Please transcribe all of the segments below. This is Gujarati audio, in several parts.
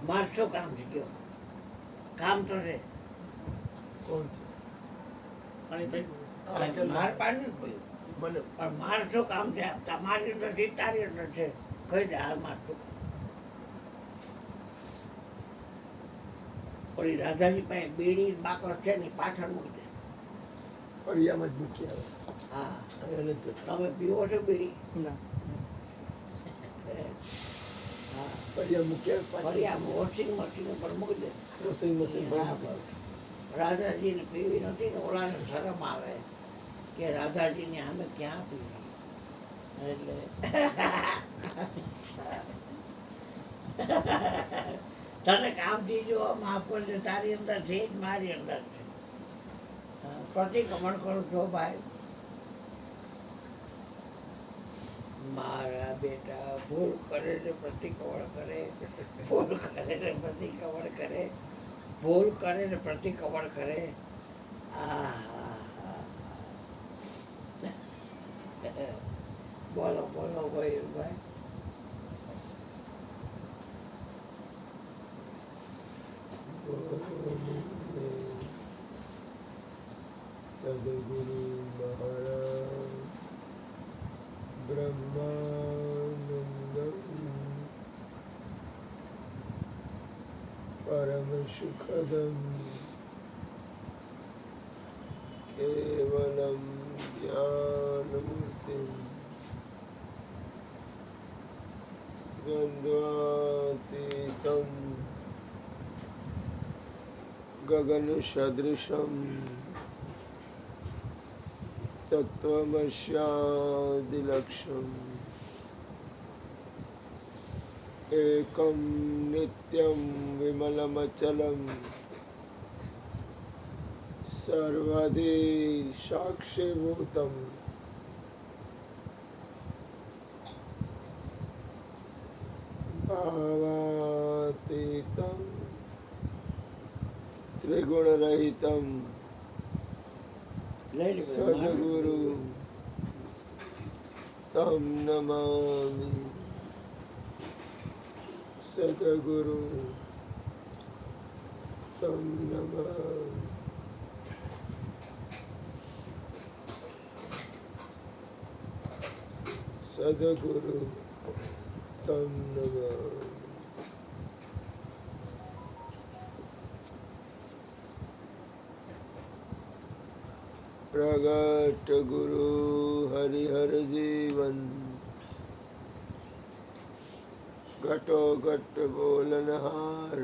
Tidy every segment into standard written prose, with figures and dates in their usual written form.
માર શું કામ છે કયો? કામ તો છે કોણ છે? માર પાણી નથી મને પણ માર શું કામ છે? તમારી નથી તારી અંદર છે. કહી દે હાલ માર શું. ઓલી રાધાજી પાસે બીડી બાકસ છે ને પાછળ મૂકી દે. ફળિયામાં જ મૂકી આવે. હા અને તો તમે પીવો છો બીડી? ના હા ફળિયા મૂકી આવે ફરી પાછી આમ વોશિંગ મશીન ઉપર મૂકી દે. વોશિંગ મશીન પર હા, મૂકી બસ. રાધાજીને પીવી નથી ને ઓલાને શરમ આવે કે રાધાજીની સામે ક્યાં પીવી. એટલે તને કામથી જો માફ કરશે તારી અંદર છે જ મારી અંદર છે. પ્રતિક્રમણ કરું છો ભાઈ. મારા બેટા ભૂલ કરે ને પ્રતિક્રમણ કરે, ભૂલ કરે ને પ્રતિક્રમણ કરે, ભૂલ કરે ને પ્રતિક્રમણ કરે. બોલો બોલો ભાઈ. સદગુરુ મહારાજ બ્રહ્માનંદમ પરમ સુખદમ કેવલમ જ્ઞાનમૂર્તિમ દ્વંદ્વાતીતમ ગગન સદૃશમ તત્વમસ્યાદિલક્ષમ એકમ નિત્યમ વિમલમચલમ સર્વધિ સાક્ષીભૂતમ ભાવાતીતમ ત્રિગુણરહિતમ લઈ લે સદગુરુ તમ નમામિ. સદગુરુ તમ નમામિ. સદગુરુ તમ નમામિ. પ્રગટ ગુરુ હરિહર જીવન ઘટો ઘટ બોલનહાર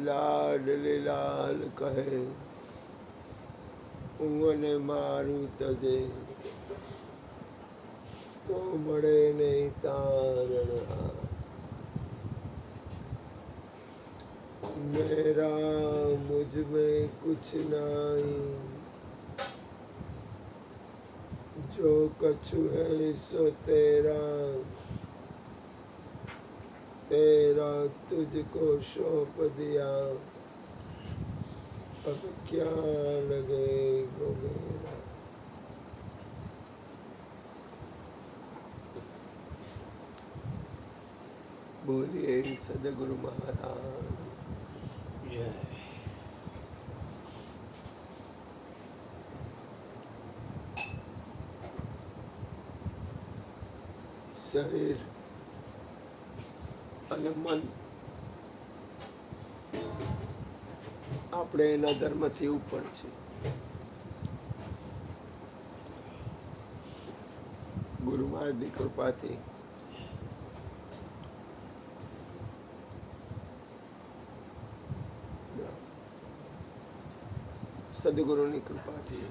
લાડલી લાલ કહે ઊંઘને મારું તજે તો મળે નહીં તારણહાર. मेरा मुझ में कुछ नहीं जो कछु है सो तेरा तेरा तुझको सौंप दिया अब क्या लगेगा मेरा. बोलिए सदगुरु महाराज. જય. શરીર અને મન આપણે એના ધર્મથી ઉપર છે. ગુરુ મહારાજની કૃપાથી સદગુરુની કૃપાથી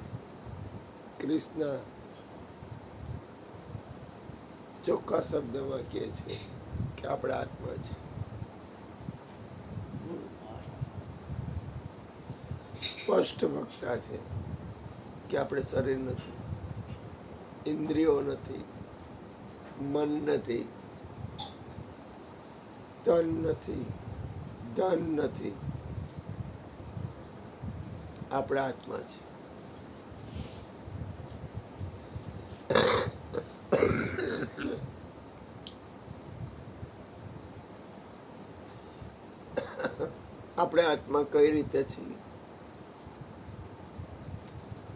કૃષ્ણ ચોખ્ખા શબ્દમાં કહે છે કે આપણા આત્મા છે. સ્પષ્ટ વક્તા છે કે આપણે શરીર નથી, ઇન્દ્રિયો નથી, મન નથી, તન નથી, ધન નથી, આપણા આત્મા છે. આપણે આત્મા કઈ રીતે છીએ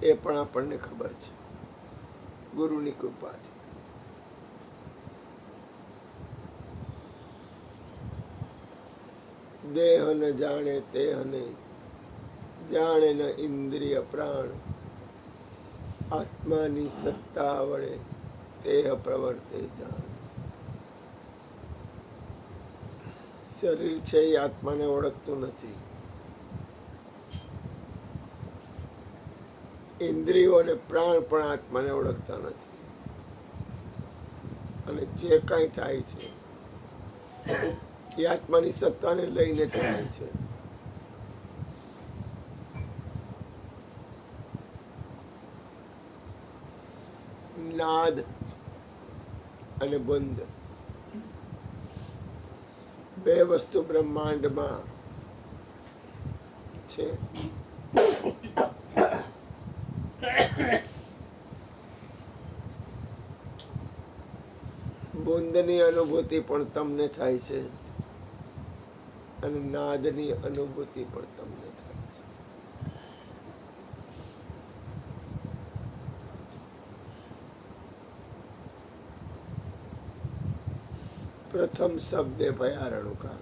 એ પણ આપણને ખબર છે, ગુરુની કૃપાથી. દેહ ન જાણે તે હને, જાણે ન ઇન્દ્રિય પ્રાણ, આત્માની સત્તા વડે તેહ પ્રવર્તે જાણ. શરીર છે એ આત્માને ઓળખતું નથી. ઇન્દ્રિયો અને પ્રાણ પણ આત્માને ઓળખતા નથી. અને જે કાંઈ થાય છે એ આત્માની સત્તાને લઈને થાય છે. નાદ અને બંધ બે વસ્તુ બ્રહ્માંડમાં છે. બુંદની અનુભૂતિ પણ તમને થાય છે અને નાદની અનુભૂતિ પણ તમને થાય છે. પ્રથમ શબ્દે ભયારણુકાર.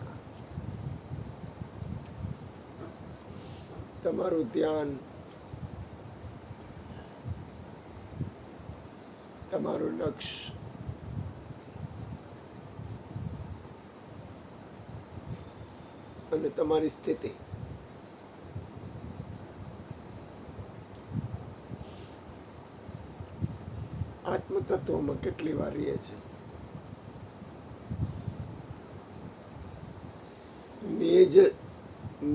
તમારું ધ્યાન, તમારું લક્ષ્ય અને તમારી સ્થિતિ આત્મતત્વમાં કેટલી વાર રહે છે.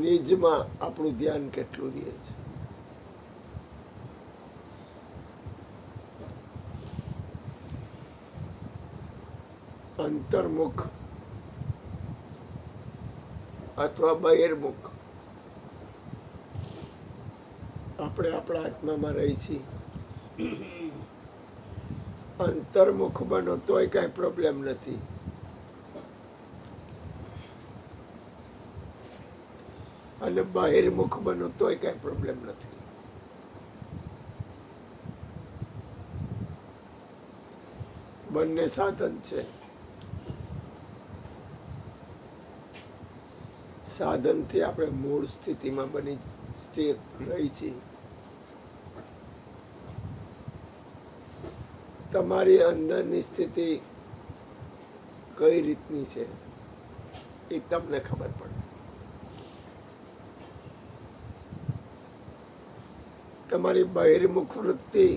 નિજમાં આપણું ધ્યાન કેટલું રહે છે. અંતર્મુખ અથવા બહિર્મુખ આપણે આપણા આત્મામાં રહી છીએ. અંતર્મુખ બનો તોય કઈ પ્રોબ્લેમ નથી. અને બહિર્મુખ બનો તોય કઈ પ્રોબ્લેમ નથી. બંને સાધન છે. સાધનથી આપણે મૂળ સ્થિતિમાં બની સ્થિર રહી છીએ. તમારી અંદરની સ્થિતિ કઈ રીતની છે એ તમને ખબર પડે. તમારી બહિર્મુખ વૃત્તિ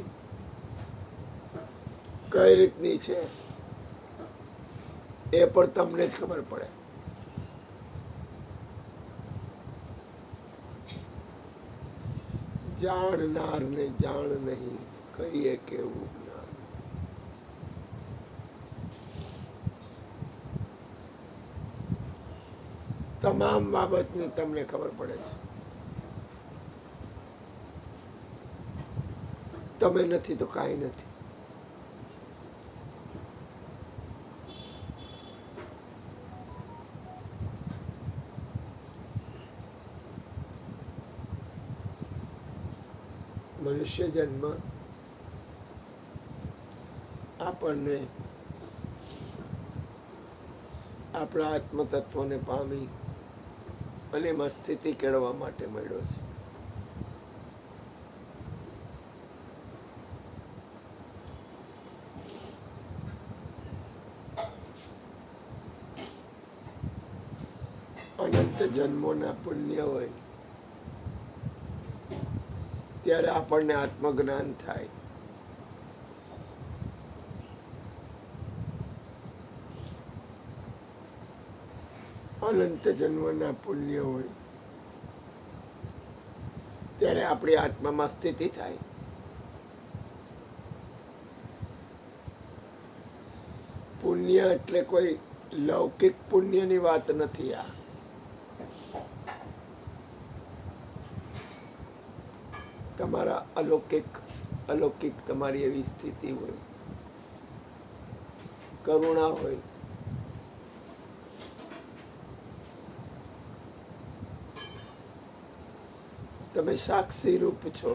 કઈ રીતની છે એ પણ તમને જ ખબર પડે. જાણનાર ને જાણ નહીં કહીએ કેવું જ્ઞાન. તમામ બાબતની તમને ખબર પડે છે. તમે નથી તો કાંઈ નથી. મનુષ્ય જન્મ આપણને આપણા આત્મતત્વને પામી અને એમાં સ્થિતિ કેળવવા માટે મળ્યો છે. અનંત જન્મોના પુણ્ય હોય ત્યારે આપણને આત્મજ્ઞાન થાય. અનંત જન્મના પુણ્ય હોય ત્યારે આપણી આત્મામાં સ્થિતિ થાય. પુણ્ય એટલે કોઈ લૌકિક પુણ્યની વાત નથી. આ તમારા અલૌકિક તમારી એવી સ્થિતિ હોય, કરુણા હોય, તમે સાક્ષી રૂપ છો.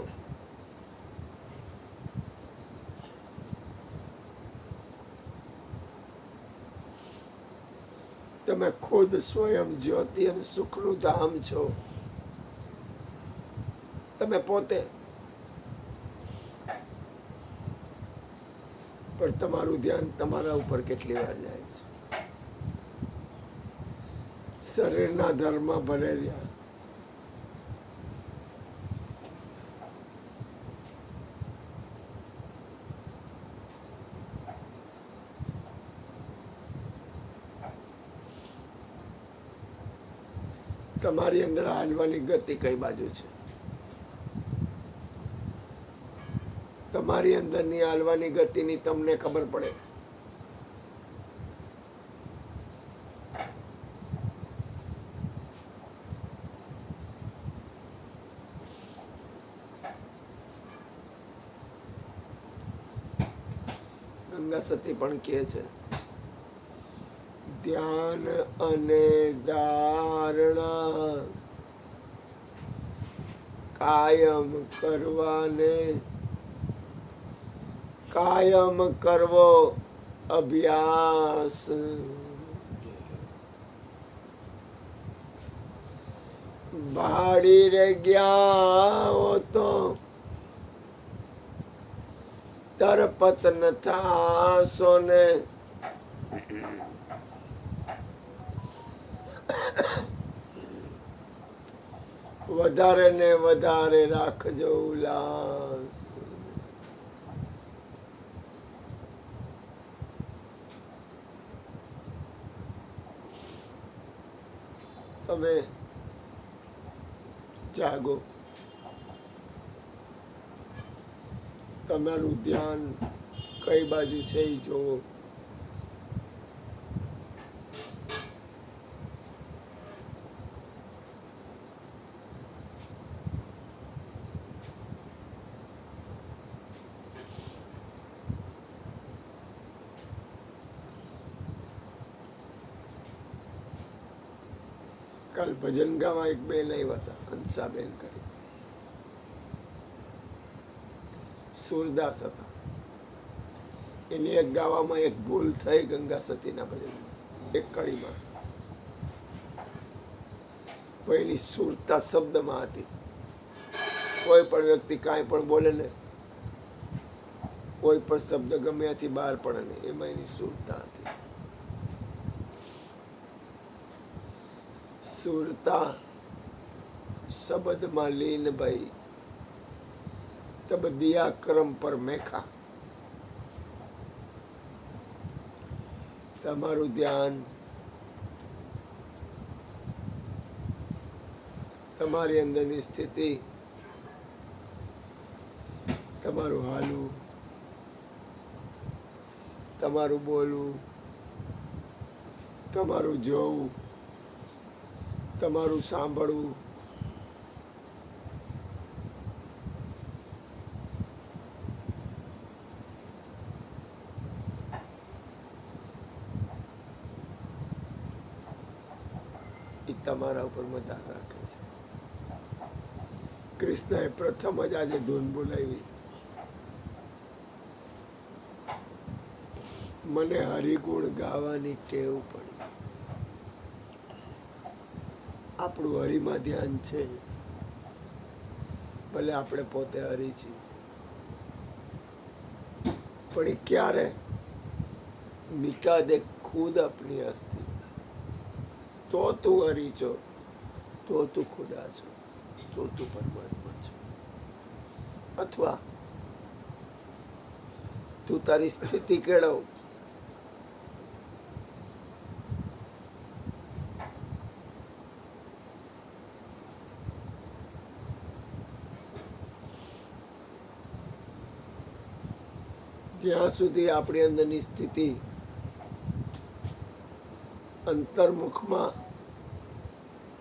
તમે ખુદ સ્વયં જ્યોતિ અને સુખનું ધામ છો. તમે પોતે. પણ તમારું ધ્યાન તમારા ઉપર કેટલી વાર જાય છે. શરીરના ધર્મ ભલે રહ્યા, તમારી અંદર હાલવાની ગતિ કઈ બાજુ છે? તમારી અંદરની હાલવાની ગતિની તમને ખબર પડે. ગંગા સતી પણ કહે છે, ધ્યાન અને ધારણા કાયમ કરવાને કાયમ કરવો અભ્યાસ. ભાડી રે ગયા હો તો તરપત ન થાશો ને. વધારે ને વધારે રાખજો ઉલ્લાસ. તમે જાગો. તમારું ધ્યાન કઈ બાજુ છે એ જોવો. કાલ ભજન ગાવા એક બેન આવ્યા હતા, હંસાબેન કરી, સુરદાસ હતા. એની એક ગાવામાં એક ભૂલ થઈ ગંગા સતીના ભજનમાં, એક કડીમાં. એની સુરતા શબ્દમાં હતી. કોઈ પણ વ્યક્તિ કાંઈ પણ બોલે ને, કોઈ પણ શબ્દ ગમે ત્યાંથી બહાર પડે ને, એમાં એની સુરતા હતી. સુરતા શબ્દમાં લીન ભાઈ, તબ દિયા કરમ પર મેખા. તમારું ધ્યાન તમારી અંદરની સ્થિતિ, તમારું હાલવું, તમારું બોલવું, તમારું જોવું, તમારું સાંભળવું, એ તમારા ઉપર મદાર રાખે છે. કૃષ્ણએ પ્રથમ જ આજે ધૂન બોલાવી, મને હરિગુણ ગાવાની ટેવ પડી. આપણું હરિમાં ધ્યાન છે, ભલે આપણે પોતે હરી છીએ, પણ એ ક્યારે મિટા દે ખુદ આપની હસ્તી. તો તું હરી છો, તો તું ખુદા છો, તો તું પરમાત્મા છો. અથવા તું તારી સ્થિતિ કેળવ, જ્યાં સુધી આપણી અંદરની સ્થિતિ અંતર્મુખમાં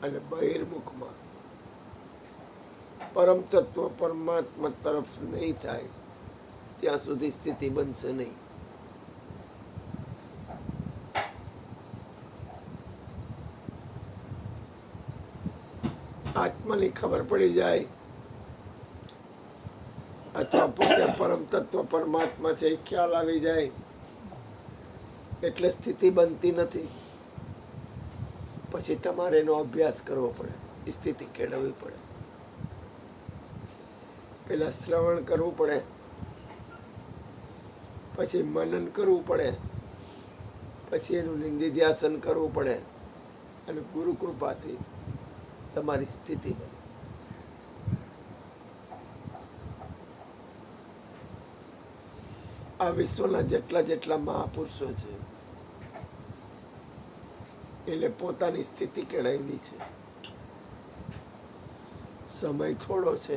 અને બહિર્મુખમાં પરમ તત્વ પરમાત્મા તરફ નહીં થાય, ત્યાં સુધી સ્થિતિ બનશે નહીં. આત્માની ખબર પડી જાય અથવા પોતે પરમ તત્વ પરમાત્મા છે એ ખ્યાલ આવી જાય એટલે સ્થિતિ બનતી નથી. પછી તમારે એનો અભ્યાસ કરવો પડે, એ સ્થિતિ કેળવવી પડે. પેલા શ્રવણ કરવું પડે, પછી મનન કરવું પડે, પછી એનું નિંદિધ્યાસન કરવું પડે, અને ગુરુ કૃપાથી તમારી સ્થિતિ બને. આ વિશ્વના જેટલા મહાપુરુષો છે એટલે પોતાની સ્થિતિ કેળવેલી છે. સમય થોડો છે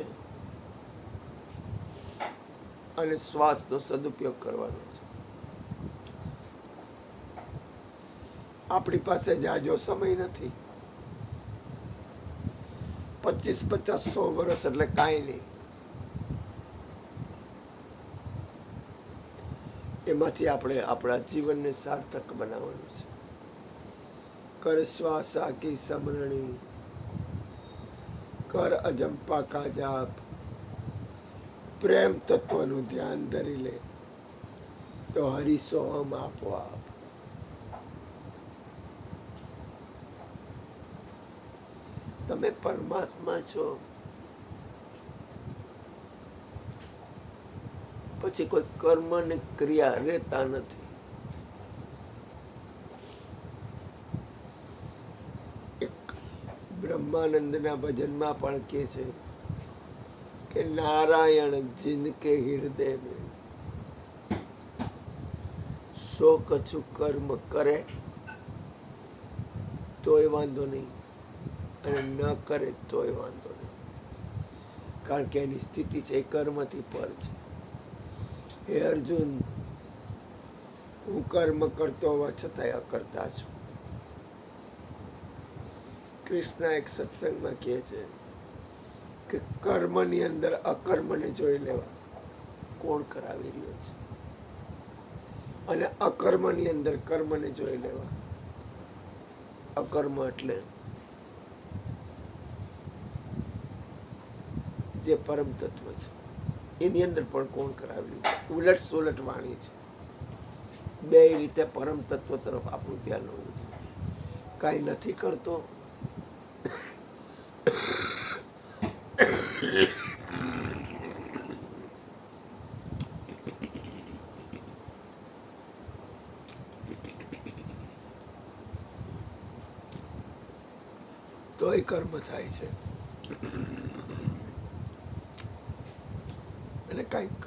અને શ્વાસનો સદુપયોગ કરવાનો છે. આપણી પાસે જાજો સમય નથી. 25, 50, 100 વર્ષ એટલે કાંઈ નહીં. એમાંથી આપણે આપણા જીવનને સાર્થક બનાવવાનું છે. કર શ્વાસા કી સમરણી, કર અજંપા કા જાપ, પ્રેમ તત્વનું ધ્યાન ધરી લે તો હરીસો હમ આપોઆપ. તમે પરમાત્મા છો, પછી કોઈ કર્મ ને ક્રિયા રહેતા નથી. એક બ્રહ્માનંદના ભજનમાં પણ કહે છે કે નારાયણ જિનકે હૃદય में સો કछु કર્મ કરે તોય વાંધો નહીં, અને ન કરે તોય વાંધો નહીં, કારણ કે એની સ્થિતિ છે એ કર્મથી પર છે. હે અર્જુન, હું કર્મ કરતો હોવા છતાંય અકર્તા છું. કૃષ્ણ એક સત્સંગમાં કહે છે કે કર્મની અંદર અકર્મને જોઈ લેવા કોણ કરાવી રહ્યો છે, અને અકર્મની અંદર કર્મને જોઈ લેવા. અકર્મ એટલે જે પરમ તત્વ છે એની અંદર પણ કોણ કરાવેલું છે. ઉલટ સુલટ વાણી છે. બે રીતે પરમ તત્વ તરફ આપણું ધ્યાન હોવું જોઈએ. કાંઈ નથી કરતો તોય કર્મ થાય છે, અને કંઈક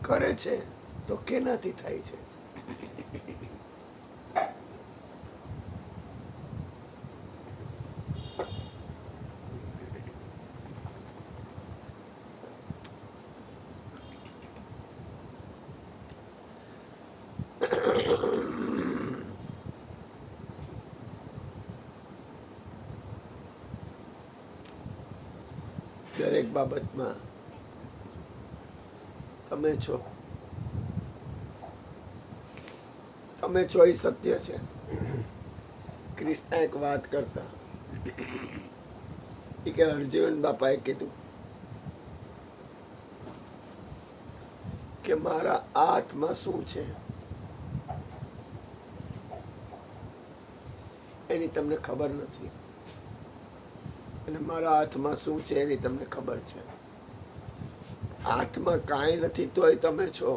કરે છે તો કેનાથી થાય છે? દરેક બાબતમાં તમે છો એ સત્ય છે. કૃષ્ણ એક વાત કરતા કે હરજીવન બાપાએ કીધું કે મારા હાથમાં શું છે એની તમને ખબર નથી, અને મારા હાથમાં શું છે એની તમને ખબર છે. હાથમાં કાંઈ નથી તોય તમે છો,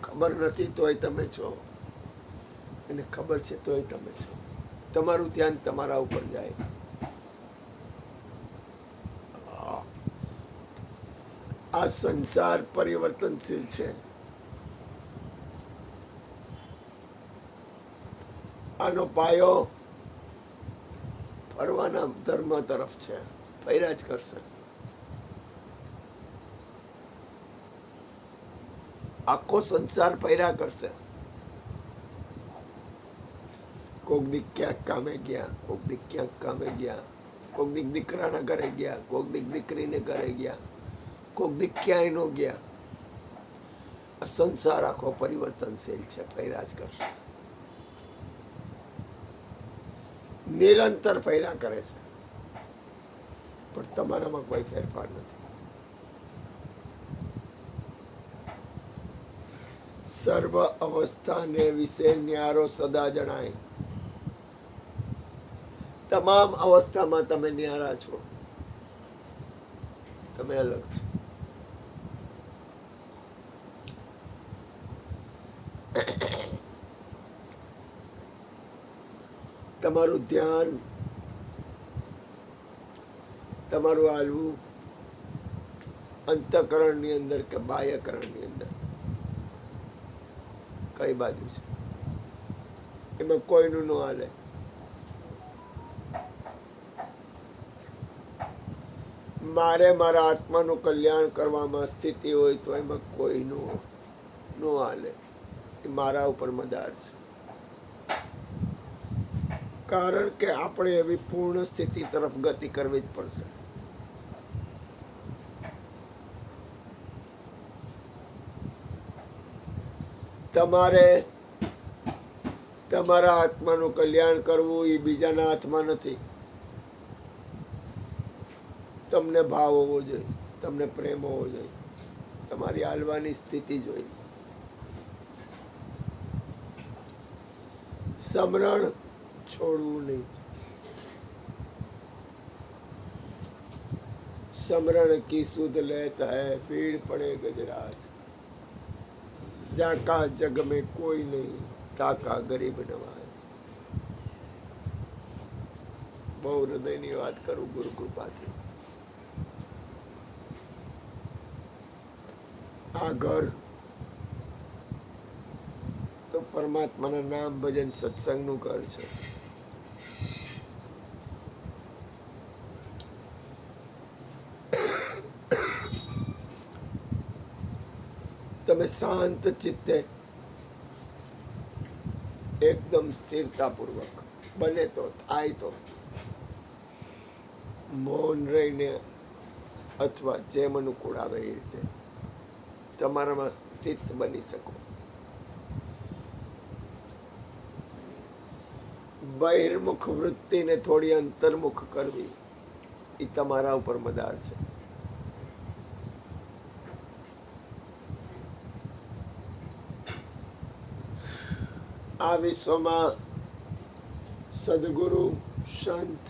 ખબર નથી તોય તમે છો, અને ખબર છે તોય તમે છો. તમારું ધ્યાન તમારા ઉપર જાય. આ સંસાર પરિવર્તનશીલ છે. આનો પાયો ફરવાના ધર્મ તરફ છે. ફર્યા જ કરશે. આખો સંસાર ફર્યા કરશે. કોક દીક ક્યાંક કામે ગયા, કોક દીક ક્યાંક કામે ગયા, કોક દીક દીકરાના ઘરે ગયા, કોક દીક દીકરીને ઘરે ગયા, કોક દીક ક્યાંય નો ગયા. આ સંસાર આખો પરિવર્તનશીલ છે, ફર્યા જ કરશે. નિરંતર ફર્યા કરે છે, પણ તમારામાં કોઈ ફેરફાર નથી. સર્વ અવસ્થાને વિશે ન્યારો સદા જણાય. તમામ અવસ્થામાં તમે ન્યારા છો, તમે અલગ છો. તમારું ધ્યાન, તમારું હાલવું અંતઃકરણની અંદર કે બાહ્યકરણની અંદર કઈ બાજુ છે, એમાં કોઈનું ન હાલે. મારે મારા આત્માનું કલ્યાણ કરવામાં સ્થિતિ હોય તો એમાં કોઈનું ન હાલે. એ મારા ઉપર મદાર છે. કારણ કે આપણે એવી પૂર્ણ સ્થિતિ તરફ ગતિ કરવી જ પડશે. તમારે તમારા આત્માનું કલ્યાણ કરવું એ બીજાના હાથમાં નથી. તમને ભાવ હોવો જોઈએ, તમને પ્રેમ હોવો જોઈએ, તમારી હાલવાની સ્થિતિ જોઈએ. સમરણ છોડવું નહીં. समरण की सुध लेत है, भीड़ पड़े गजराज. जाका जग में कोई नहीं, ताका गरीब नवाज. બહુ હૃદયની વાત કરું ગુરુ કૃપાથી. આ ઘર તો પરમાત્માના નામ ભજન સત્સંગનું ઘર છે. તમે શાંત ચિત્તે એકદમ સ્થિરતાપૂર્વક બને તો થાય તો મૌન રહીને અથવા જેમ અનુકૂળ આવે એ રીતે તમારામાં સ્થિત બની શકો. બહિર્મુખ વૃત્તિને થોડી અંતર્મુખ કરવી એ તમારા ઉપર મદાર છે. આ વિશ્વમાં સદગુરુ, સંત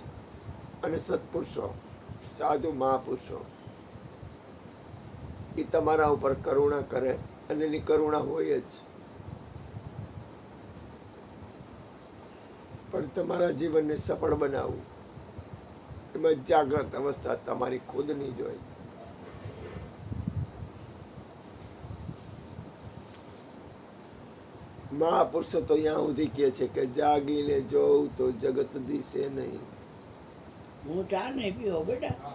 અને સત્પુરુષો, સાધુ મહાપુરુષો એ તમારા ઉપર કરુણા કરે અને એની કરુણા હોય જ. પણ તમારા જીવનને સફળ બનાવવું એમાં જાગ્રત અવસ્થા તમારી ખુદની જ હોય. મહાપુરુષો તો ત્યાં સુધી કહે છે કે જાગીને જોઉં તો જગત દિશે નહીં. હું ચા નહીં પીવો બેટા,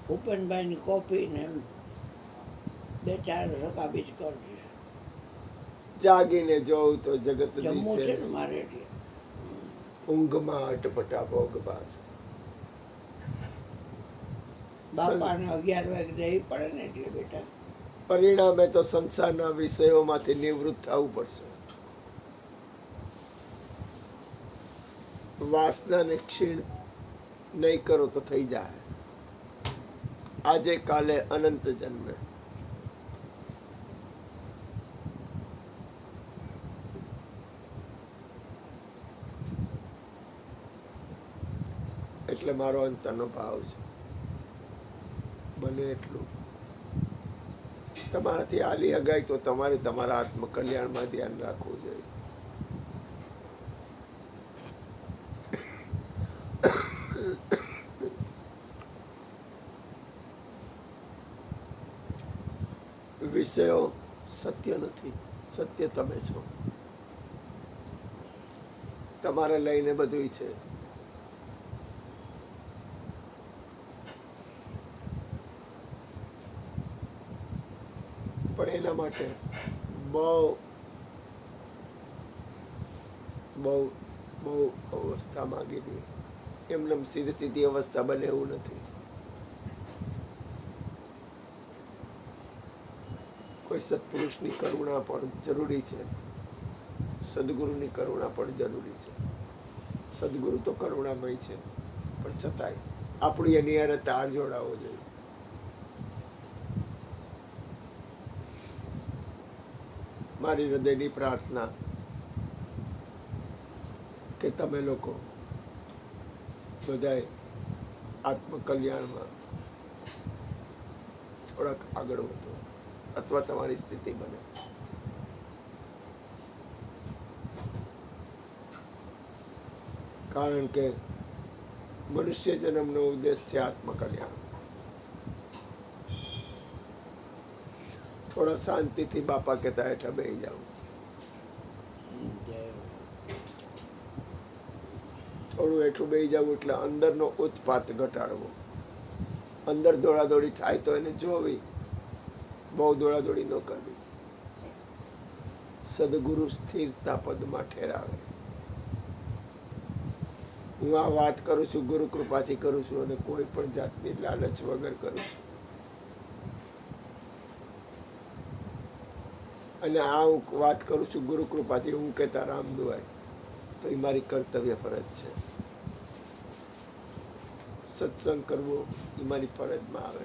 ભૂપેનભાઈની કોફી ને 2-4 રકાબી જ કરું છું. જાગીને જોઉં તો જગત જમવું દિશે છે ને મારે એટલે. ઊંઘમાં અટપટા ભોગ ભાસ. બાપાને 11 વાગે જઈ પડે ને એટલે બેટા. પરિણામે તો સંસારના વિષયોમાંથી નિવૃત્ત થવું પડશે. વાસનાને ક્ષીણ નહીં કરો તો થઈ જાય. આજે કાલે અનંત જન્મે. એટલે મારો અંતરનો ભાવ છે બને એટલું તમારાથી આલી હગાય તો તમારે તમારા આત્મકલ્યાણમાં ધ્યાન રાખવું જોઈએ. વિષયો સત્ય નથી, સત્ય તમે છો. તમારે લઈને બધું છે. પણ એના માટે બહુ બહુ બહુ અવસ્થા માગી દી. એમને સીધી અવસ્થા બને એવું નથી. કોઈ સત્પુરુષની કરુણા પણ જરૂરી છે, સદગુરુની કરુણા પણ જરૂરી છે. સદગુરુ તો કરુણામય છે, પણ છતાંય આપણી એની હારે તાર જોડાવો જોઈએ. મારી હૃદયની પ્રાર્થના કે તમે લોકો બધાએ આત્મકલ્યાણમાં થોડાક આગળ વધો અથવા તમારી સ્થિતિ બને. કારણ કે મનુષ્ય જન્મનો ઉદ્દેશ છે આત્મકલ્યાણ. થોડા શાંતિથી બાપા કહેતા હેઠા બેસી જાઓ. જય થોડું હેઠું બેસી જવું એટલે અંદરનો ઉત્પાત ઘટાડવો. અંદર દોડાદોડી થાય તો એને જોવી, બહુ દોડાદોડી ન કરવી. સદગુરુ સ્થિરતા પદમાં ઠેરાવે. હું આ વાત કરું છું ગુરુ કૃપાથી કરું છું અને કોઈ પણ જાતની લાલચ વગર કરું છું. અને આ હું વાત કરું છું ગુરુ કૃપાથી, હું કહેતા રામ દુઆય, તો એ મારી કર્તવ્ય ફરજ છે. સત્સંગ કરવો એ મારી ફરજમાં આવે.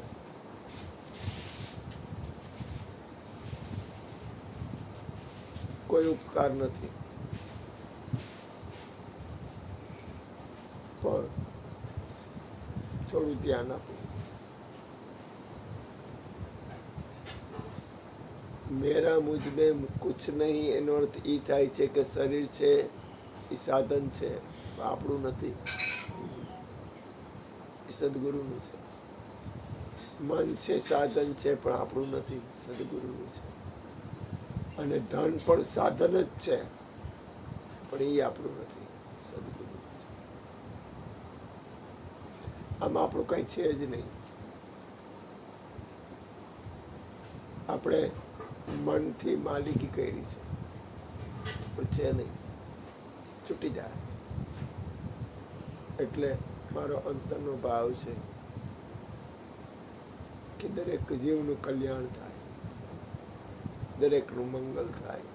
કોઈ ઉપકાર નથી, પણ થોડું ધ્યાન આપો. મેરા મુજબે કુછ નહીં એનો અર્થ એ થાય છે કે શરીર છે એ સાધન છે, આપણું નથી, એ સદગુરુનું છે. મન છે સાધન છે પણ આપણું નથી, સદગુરુનું છે. અને ધન પણ સાધન જ છે પણ એ આપણું નથી, સદગુરુનું છે. આમાં આપણું કઈ છે જ નહીં. આપણે મનથી માલિકી કરી છે પણ છે નહીં, છૂટી જાય. એટલે મારો અંતરનો ભાવ છે કે દરેક જીવનું કલ્યાણ થાય, દરેકનું મંગલ થાય,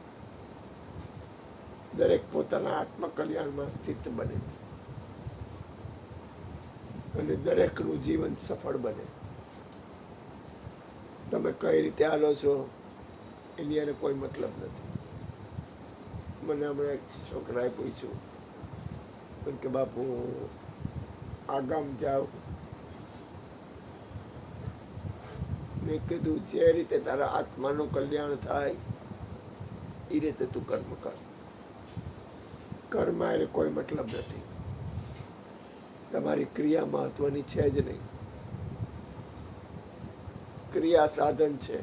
દરેક પોતાના આત્મકલ્યાણમાં સ્થિત બને અને દરેકનું જીવન સફળ બને. તમે કઈ રીતે હાલો છો એની એને કોઈ મતલબ નથી. મને હમણાં એક છોકરાએ પૂછ્યું કે બાપુ આ ગામ જાઉં, મેં કીધું જે રીતે તારા આત્માનું કલ્યાણ થાય એ રીતે તું કર્મ કર. કર્મ એને કોઈ મતલબ નથી. તમારી ક્રિયા મહત્વની છે જ નહીં. ક્રિયા સાધન છે,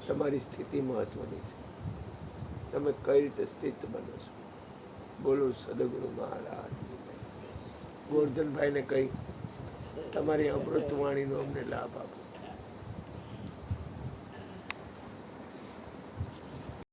તમારી સ્થિતિ મહત્વની છે. તમે કઈ રીતે સ્થિત બનો છો. બોલો સદગુરુ મહારાજ. ગોરધનભાઈને કઈ તમારી અમૃતવાણીનો અમને લાભ આપો.